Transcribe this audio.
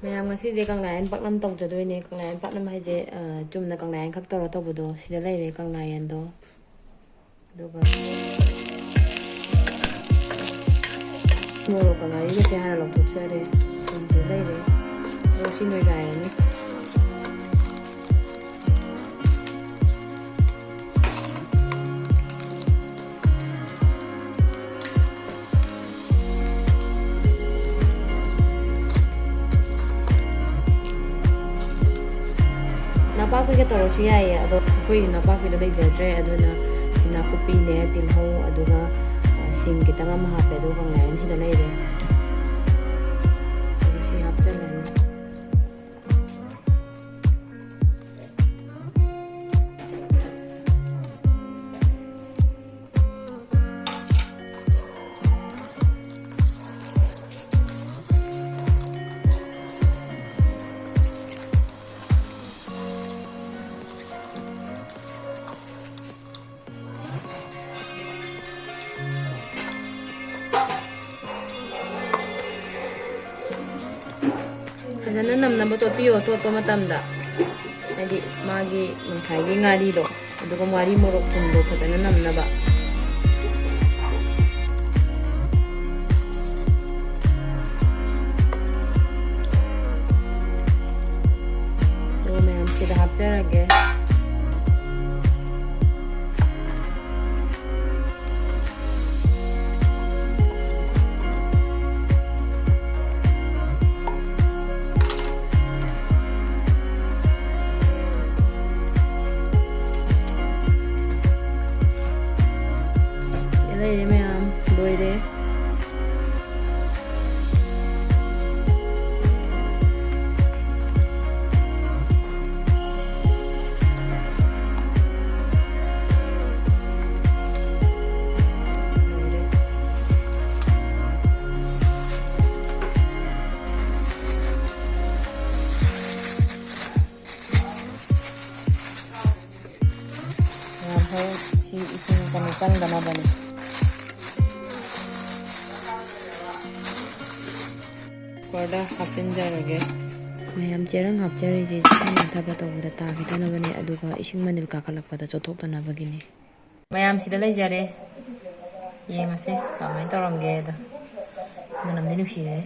ꯃꯌꯥꯝ ꯉꯁꯤꯁꯦ ꯀꯪꯂꯥꯌꯦꯟ ꯄꯥꯛꯅꯝ ꯇꯧꯖꯗꯣꯏꯅꯦ. ꯀꯪꯂꯥꯌꯦꯟ ꯄꯥꯛꯅꯝ ꯍꯥꯏꯁꯦ ꯆꯨꯝꯅ ꯀꯪꯂꯥꯌꯦꯟ ꯈꯛ ꯇꯧꯔ ꯇꯧꯕꯗꯣ ꯁꯤꯗ ꯂꯩꯔꯦ ꯀꯪꯂꯥꯌꯦꯟꯗꯣ. ꯑꯗꯨꯒ ꯃꯣꯔꯣꯛꯀ ꯉꯥꯔꯤꯒꯁꯦ ꯍꯥꯟꯅ ꯂꯧꯊꯣꯛꯆꯔꯦ. ꯊꯨꯝꯁꯨ ꯂꯩꯔꯦ. ꯑꯗꯨꯒ ꯁꯤ ꯅꯣꯏꯒꯥꯏꯔꯅꯤ. ꯅꯄꯥꯛꯄꯤꯒ ꯇꯧꯔꯁꯨ ꯌꯥꯏꯌꯦ, ꯑꯗꯣ ꯑꯩꯈꯣꯏꯒꯤ ꯅꯄꯥꯛꯄꯤꯗꯣ ꯂꯩꯖꯗ꯭ꯔꯦ. ꯑꯗꯨꯅ ꯁꯤ ꯅꯥꯀꯨꯞꯄꯤꯅꯦ, ꯇꯤꯜꯍꯧ, ꯑꯗꯨꯒ ꯁꯤꯡ ꯈꯤꯇꯪ ꯑꯃ ꯍꯥꯞꯄꯦ. ꯑꯗꯨꯒ ꯀꯪꯂꯥꯌꯦꯟꯁꯤꯗ ꯂꯩꯔꯦ. ꯑꯗꯨꯒ ꯁꯤ ꯍꯥꯞꯆꯤꯜꯂꯅꯤ. ꯐꯖꯅ ꯅꯝꯅꯕ ꯇꯣꯠꯄꯤꯌꯣ ꯇꯣꯠꯄ ꯃꯇꯝꯗ, ꯍꯥꯏꯗꯤ ꯃꯥꯒꯤ ꯉꯁꯥꯏꯒꯤ ꯉꯥꯔꯤꯗꯣ, ꯑꯗꯨꯒ ꯉꯥꯔꯤ ꯃꯣꯔꯣꯛ ꯊꯨꯝꯗꯣ ꯐꯖꯅ ꯅꯝꯅꯕ. ꯑꯗꯨꯒ ꯃꯌꯥꯝ ꯁꯤꯗ ꯍꯥꯞꯆꯔꯒꯦ. ꯂꯩꯔꯦ ꯃꯌꯥꯝ, ꯂꯣꯏꯔꯦ. ꯌꯥꯝ ꯁꯤ ꯏꯁꯤꯡ ꯀꯩꯅꯣ ꯆꯪꯗꯅꯕꯅꯤ. ꯀꯨꯀꯔꯗ ꯍꯥꯞꯆꯤꯟꯖꯔꯒꯦ. ꯃꯌꯥꯝ ꯆꯦꯔꯪ ꯍꯥꯞꯆꯔꯤꯁꯦ ꯆꯦꯡ ꯊꯕꯛ ꯇꯧꯕꯗ ꯇꯥꯈꯤꯗꯅꯕꯅꯦ, ꯑꯗꯨꯒ ꯏꯁꯤꯡ ꯃꯅꯤꯜ ꯀꯥꯈꯠꯂꯛꯄꯗ ꯆꯣꯠꯊꯣꯛꯇꯅꯕꯒꯤꯅꯤ. ꯃꯌꯥꯝ ꯁꯤꯗ ꯂꯩꯖꯔꯦ. ꯌꯦꯡꯉꯁꯦ ꯀꯃꯥꯏꯅ ꯇꯧꯔꯝꯒꯦꯗꯣ. ꯃꯅꯝꯗꯤ ꯅꯨꯡꯁꯤꯔꯦ.